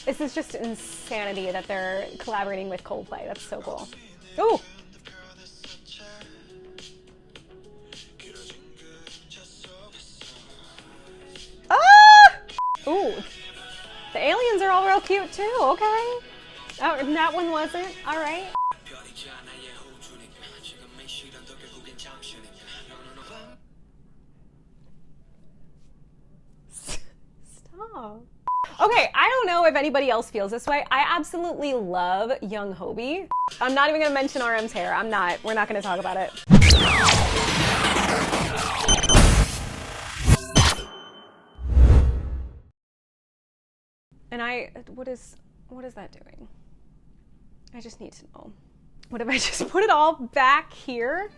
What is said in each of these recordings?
This is just insanity that they're collaborating with Coldplay. That's so cool. Ooh! Ah! Ooh. The aliens are all real cute too, okay. Oh, and that one wasn't? Alright. Stop. Okay, I don't know if anybody else feels this way. I absolutely love young Hobie. I'm not even gonna mention RM's hair. We're not gonna talk about it. And what is that doing? I just need to know. What if I just put it all back here?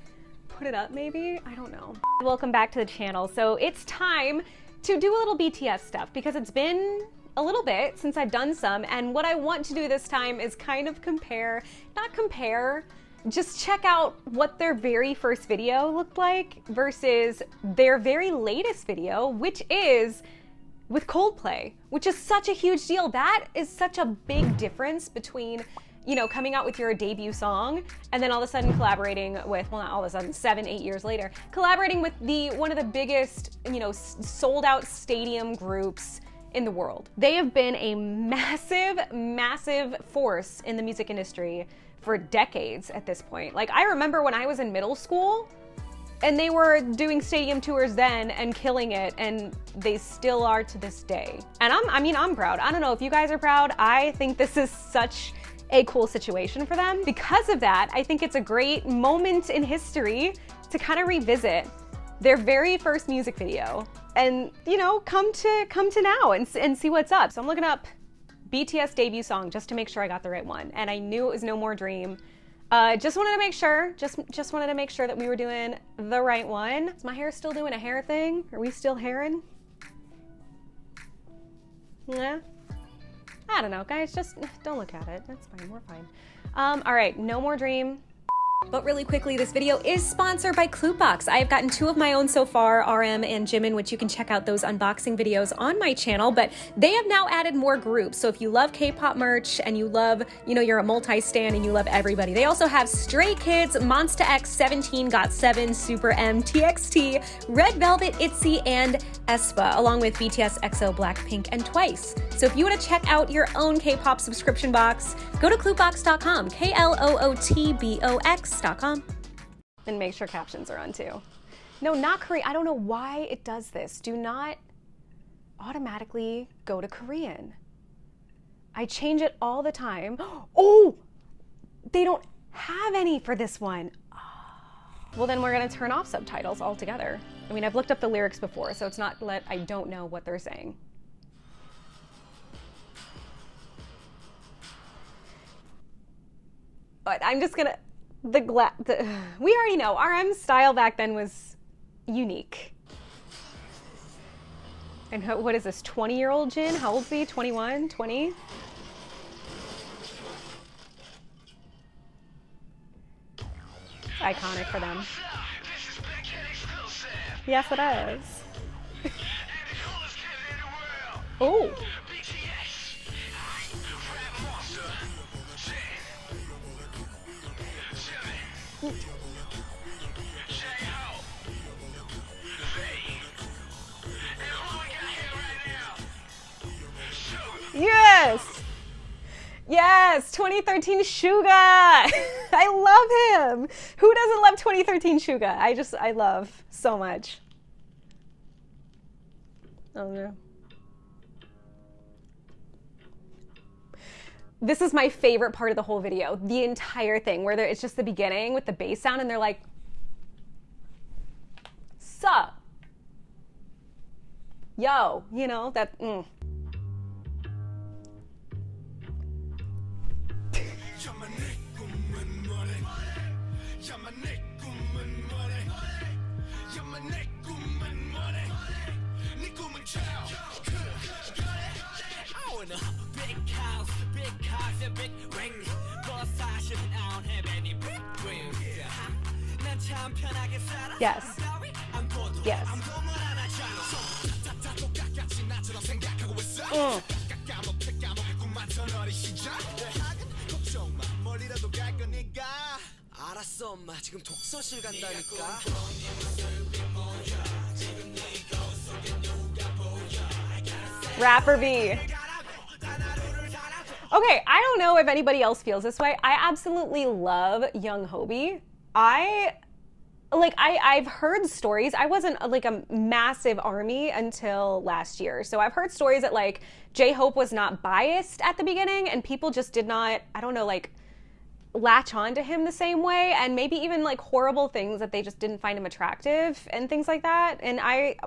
Put it up maybe? I don't know. Welcome back to the channel. So it's time to do a little BTS stuff because it's been a little bit since I've done some, and what I want to do this time is kind of just check out what their very first video looked like versus their very latest video, which is with Coldplay, which is such a huge deal. That is such a big difference between, you know, coming out with your debut song and then all of a sudden collaborating with, well, not all of a sudden, 7-8 years later, collaborating with one of the biggest, you know, sold out stadium groups in the world. They have been a massive, massive force in the music industry for decades at this point. Like, I remember when I was in middle school and they were doing stadium tours then and killing it, and they still are to this day. And I'm proud. I don't know if you guys are proud. I think this is such a cool situation for them. Because of that, I think it's a great moment in history to kind of revisit their very first music video and, you know, come to now and see what's up. So I'm looking up BTS debut song just to make sure I got the right one. And I knew it was No More Dream. Just wanted to make sure, just wanted to make sure that we were doing the right one. Is my hair still doing a hair thing? Are we still hairing? Yeah. I don't know, guys, just don't look at it. That's fine, we're fine. All right, No More Dream. But really quickly, this video is sponsored by Cluebox. I have gotten 2 of my own so far, RM and Jimin, which you can check out those unboxing videos on my channel, but they have now added more groups. So if you love K-pop merch and you love, you know, you're a multi-stan and you love everybody, they also have Stray Kids, Monsta X, 17, GOT7, Super M, TXT, Red Velvet, ITZY, and aespa, along with BTS, EXO, Blackpink, and Twice. So if you want to check out your own K-pop subscription box, go to Cluebox.com, KLOOTBOX.com. And make sure captions are on too. No, not Korean. I don't know why it does this. Do not automatically go to Korean. I change it all the time. Oh, they don't have any for this one. Well, then we're gonna turn off subtitles altogether. I mean, I've looked up the lyrics before, so it's not that I don't know what they're saying. But I'm just gonna, we already know, RM's style back then was unique. And what is this, 20-year-old Jin? How old is he, 21, 20? Iconic for them. Yes, it is. Oh. Yes! Yes! 2013 Suga! I love him! Who doesn't love 2013 Suga? I love so much. Oh no. This is my favorite part of the whole video. The entire thing, where it's just the beginning with the bass sound and they're like, sup? Yo, you know, that, Yes. Yes. 알았어 엄마 지금 독서실 간다니까. Rapper B. Okay, I don't know if anybody else feels this way. I absolutely love Young Hobie. I've heard stories. I wasn't like a massive ARMY until last year. So I've heard stories that like J-Hope was not biased at the beginning and people just did not, I don't know, like latch on to him the same way, and maybe even like horrible things that they just didn't find him attractive and things like that. And I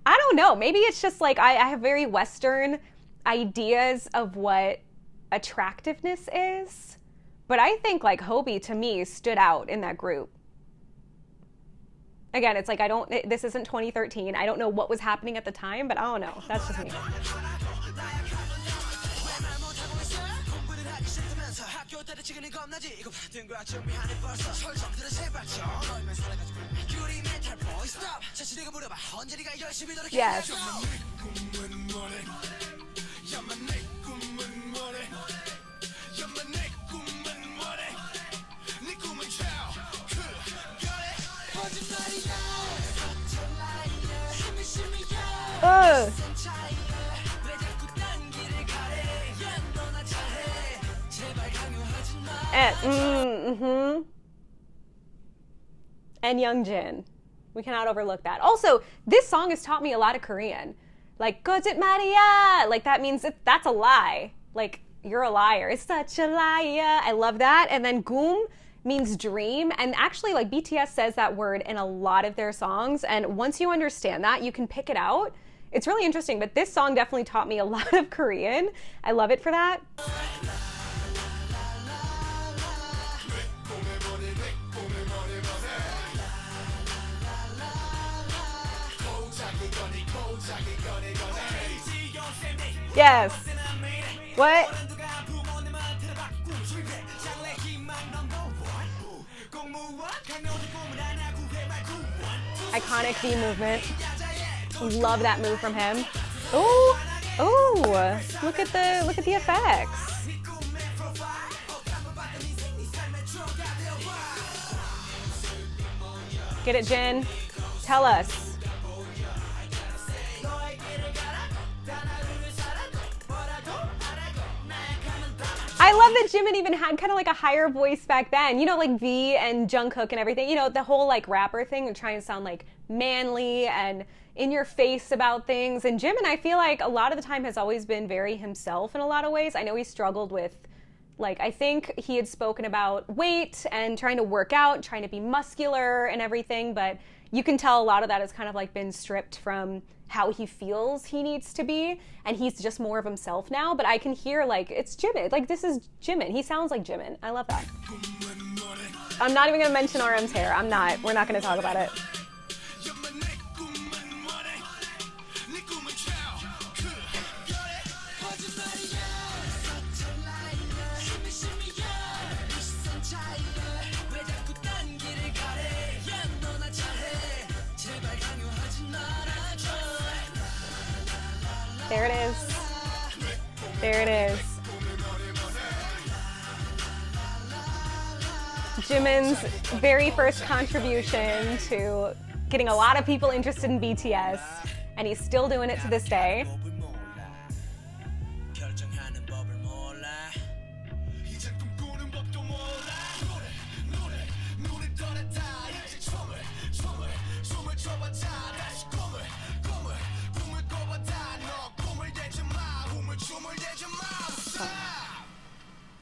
don't know, maybe it's just like I have very Western ideas of what attractiveness is, but I think like Hobie to me stood out in that group. Again, it's like this isn't 2013. I don't know what was happening at the time, but I don't know. That's just me. Yes. And Youngjin. We cannot overlook that. Also, this song has taught me a lot of Korean. Like, 거짓 말이야. Like, that means that's a lie. Like, you're a liar. It's such a liar. I love that. And then kum means dream. And actually, like, BTS says that word in a lot of their songs. And once you understand that, you can pick it out. It's really interesting. But this song definitely taught me a lot of Korean. I love it for that. Yes. What? Iconic V movement. Love that move from him. Oh, oh! Look at the effects. Get it, Jin? Tell us. I love that Jimin even had kind of like a higher voice back then. You know, like V and Jungkook and everything. You know, the whole like rapper thing and trying to sound like manly and in your face about things. And Jimin, I feel like a lot of the time has always been very himself in a lot of ways. I know he struggled with, like, I think he had spoken about weight and trying to work out, trying to be muscular and everything. But you can tell a lot of that has kind of like been stripped from how he feels he needs to be, and he's just more of himself now. But I can hear like it's Jimin, like this is Jimin. He sounds like Jimin. I love that. I'm not even gonna mention RM's hair. We're not gonna talk about it. There it is. There it is. Jimin's very first contribution to getting a lot of people interested in BTS, and he's still doing it to this day.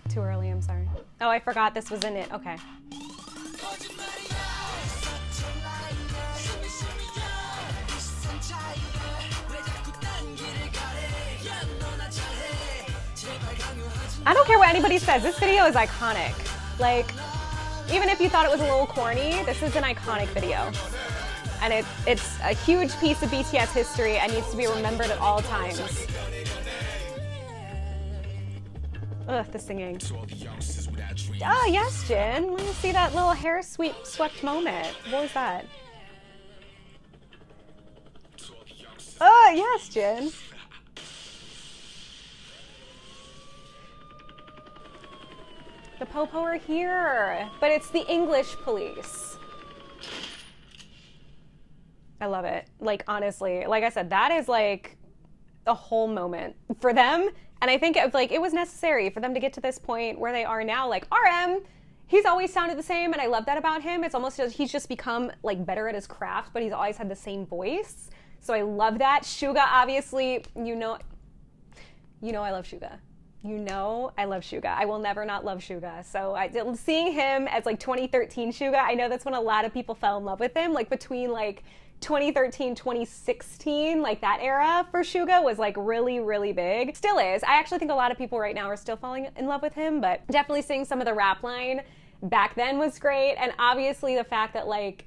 Too early, I'm sorry. Oh, I forgot this was in it. Okay. I don't care what anybody says. This video is iconic. Like, even if you thought it was a little corny, this is an iconic video. And it's a huge piece of BTS history and needs to be remembered at all times. Ugh, the singing. Oh, yes, Jin. Let me see that little hair swept moment. What was that? Oh, yes, Jin. The Popo are here, but it's the English police. I love it. Like, honestly, like I said, that is like a whole moment for them. And I think it was necessary for them to get to this point where they are now. Like, RM, he's always sounded the same, and I love that about him. It's almost as he's just become like better at his craft, but he's always had the same voice. So I love that. Suga, obviously, you know I love Suga. You know I love Suga. I will never not love Suga. So seeing him as like 2013 Suga, I know that's when a lot of people fell in love with him. Like between like 2013, 2016, like that era for Suga was like really, really big. Still is. I actually think a lot of people right now are still falling in love with him, but definitely seeing some of the rap line back then was great. And obviously the fact that like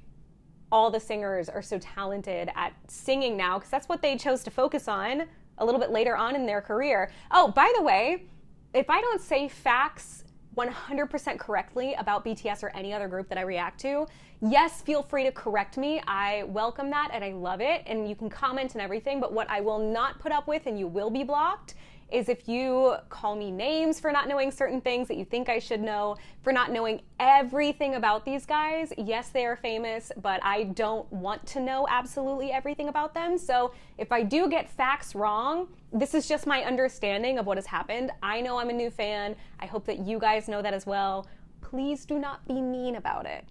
all the singers are so talented at singing now, because that's what they chose to focus on a little bit later on in their career. Oh, by the way, if I don't say facts 100% correctly about BTS or any other group that I react to, yes, feel free to correct me. I welcome that and I love it. And you can comment and everything, but what I will not put up with, and you will be blocked, is if you call me names for not knowing certain things that you think I should know, for not knowing everything about these guys. Yes, they are famous, but I don't want to know absolutely everything about them. So if I do get facts wrong, this is just my understanding of what has happened. I know I'm a new fan. I hope that you guys know that as well. Please do not be mean about it,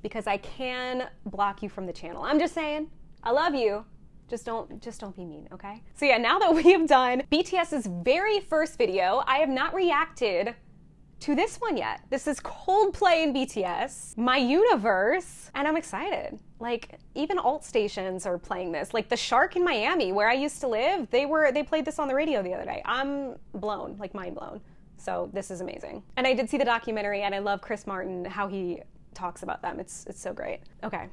because I can block you from the channel. I'm just saying, I love you. Just don't be mean, okay? So yeah, now that we have done BTS's very first video, I have not reacted to this one yet. This is Coldplay and BTS, My Universe, and I'm excited. Like, even alt stations are playing this. Like the Shark in Miami, where I used to live, they played this on the radio the other day. I'm blown, like mind blown. So this is amazing. And I did see the documentary, and I love Chris Martin, how he talks about them. It's so great. Okay.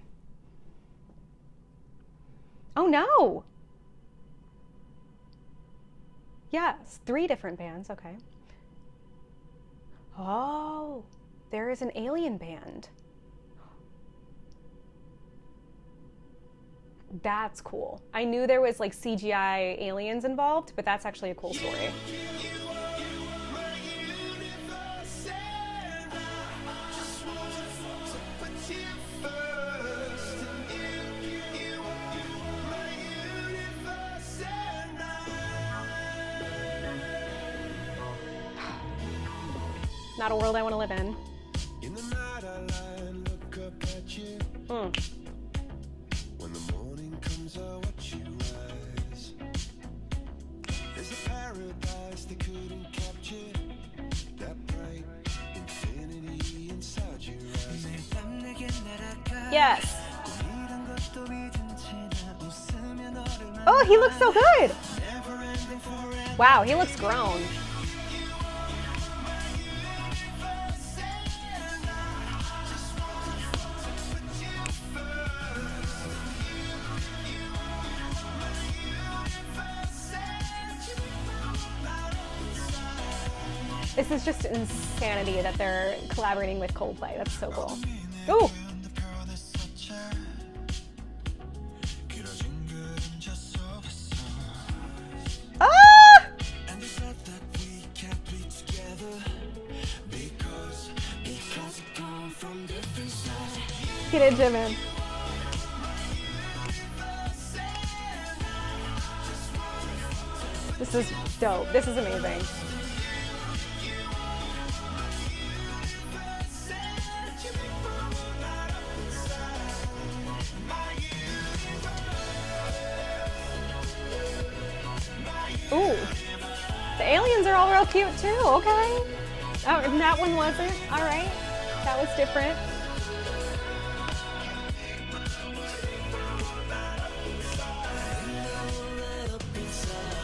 Oh no! Yes, 3 different bands, okay. Oh, there is an alien band. That's cool. I knew there was like CGI aliens involved, but that's actually a cool story. Not a world I want to live in. In the night I lie and look up at you. When the morning comes I watch you rise. There's a paradise they couldn't capture. That bright infinity inside your eyes. Yes. Oh, he looks so good. Wow, he looks grown. This is just insanity that they're collaborating with Coldplay. That's so cool. Ooh! Ah! Get it, Jimin. This is dope. This is amazing. Ooh, the aliens are all real cute too, okay. Oh, and that one wasn't, all right. That was different.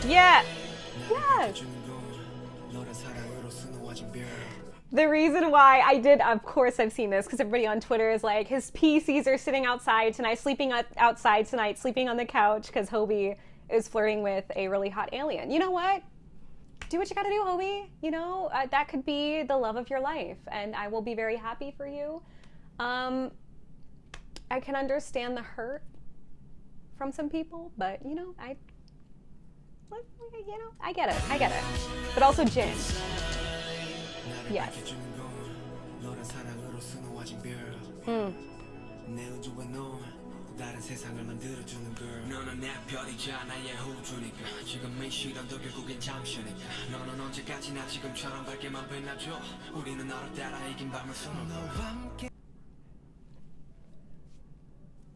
Yeah, yes. The reason why I did, of course I've seen this, because everybody on Twitter is like, his PCs are sitting outside tonight, sleeping outside tonight, sleeping on the couch, because Hobie is flirting with a really hot alien. You know what? Do what you gotta do, Hobie. You know, that could be the love of your life, and I will be very happy for you. I can understand the hurt from some people, but you know, I get it. But also Jin. Yes. 너란 사랑으로 수놓아진 별. 내 우주와 너 다른 세상을 만들어주는 girl. 너는 내 별이자 나의 호주니까 지금 이 시련도 결국엔 잠시니까 너는 언제까지나 지금처럼 밝게만 빛나줘. 우리는 너를 따라 이긴 밤을 수놓아 너와 함께.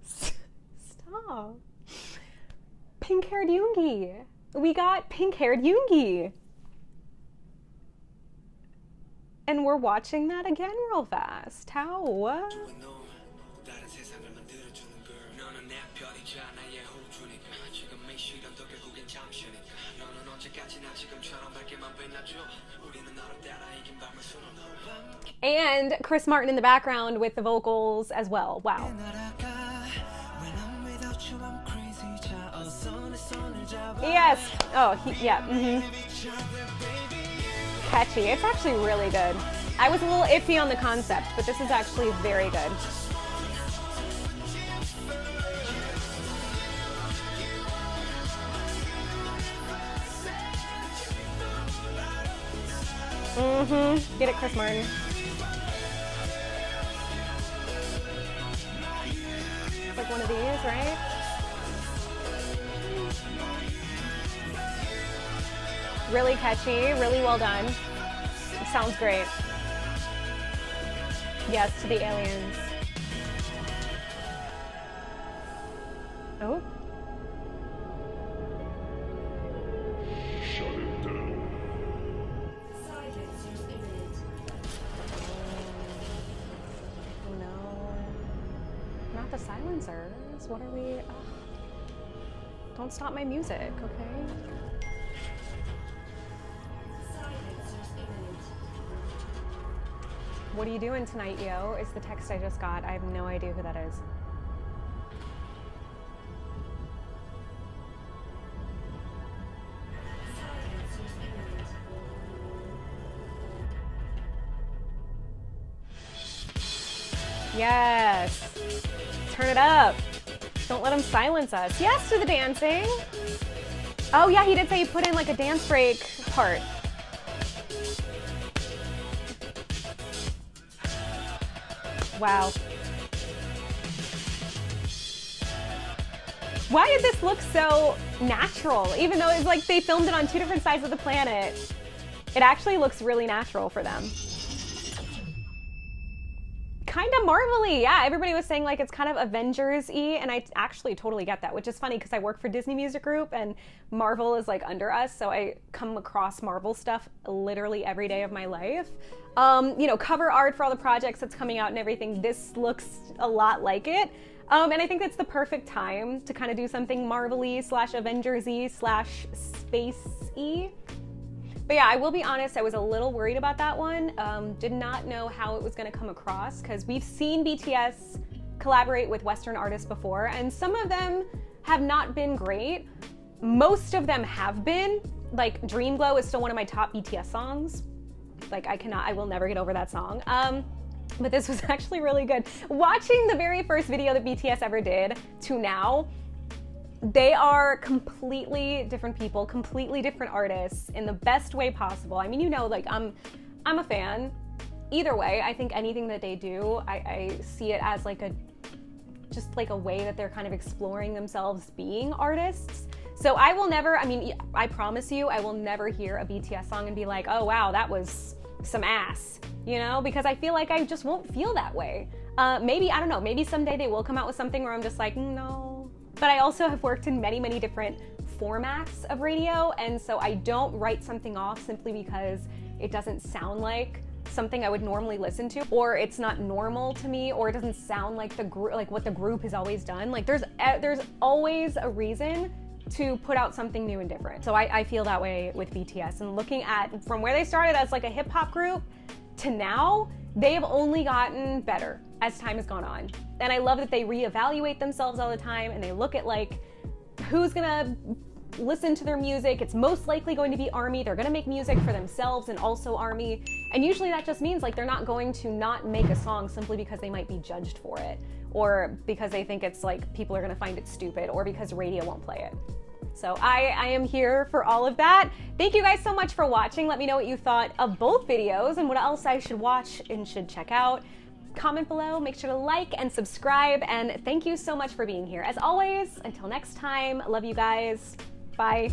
Stop. Pink-haired Yoongi. We got pink-haired Yoongi. And we're watching that again real fast. How? And Chris Martin in the background with the vocals as well. Wow. Yes. Oh, yeah. Catchy. It's actually really good. I was a little iffy on the concept, but this is actually very good. Get it, Chris Martin. It's like one of these, right? Really catchy, really well done. It sounds great. Yes, to the aliens. Oh. Shut it down. Oh no. Not the silencers. What are we? Ugh. Don't stop my music, okay? What are you doing tonight, yo? Is the text I just got. I have no idea who that is. Yes. Turn it up. Don't let him silence us. Yes to the dancing. Oh yeah, he did say he put in like a dance break part. Wow. Why did this look so natural? Even though it's like they filmed it on two different sides of the planet, it actually looks really natural for them. Kind of Marvel-y, yeah. Everybody was saying like it's kind of Avengers-y, and I actually totally get that, which is funny because I work for Disney Music Group and Marvel is like under us, so I come across Marvel stuff literally every day of my life. You know, cover art for all the projects that's coming out and everything, this looks a lot like it. And I think that's the perfect time to kind of do something Marvel-y / Avengers-y / space-y. But yeah, I will be honest, I was a little worried about that one. Did not know how it was gonna come across because we've seen BTS collaborate with Western artists before, and some of them have not been great. Most of them have been. Like Dream Glow is still one of my top BTS songs. Like I will never get over that song. But this was actually really good. Watching the very first video that BTS ever did to now, they are completely different people, completely different artists in the best way possible. I mean, you know, like I'm a fan. Either way, I think anything that they do, I see it as like just like a way that they're kind of exploring themselves being artists. So I will never, I mean, I promise you, I will never hear a BTS song and be like, oh wow, that was some ass, you know? Because I feel like I just won't feel that way. Maybe, I don't know, maybe someday they will come out with something where I'm just like, no. But I also have worked in many, many different formats of radio, and so I don't write something off simply because it doesn't sound like something I would normally listen to, or it's not normal to me, or it doesn't sound like like what the group has always done. Like there's always a reason to put out something new and different. So I feel that way with BTS, and looking at from where they started as like a hip hop group to now, they have only gotten better as time has gone on. And I love that they reevaluate themselves all the time, and they look at like who's gonna listen to their music. It's most likely going to be ARMY. They're gonna make music for themselves and also ARMY. And usually that just means like they're not going to not make a song simply because they might be judged for it, or because they think it's like people are gonna find it stupid, or because radio won't play it. So I am here for all of that. Thank you guys so much for watching. Let me know what you thought of both videos and what else I should watch and should check out. Comment below, make sure to like and subscribe, and thank you so much for being here. As always, until next time, love you guys. Bye.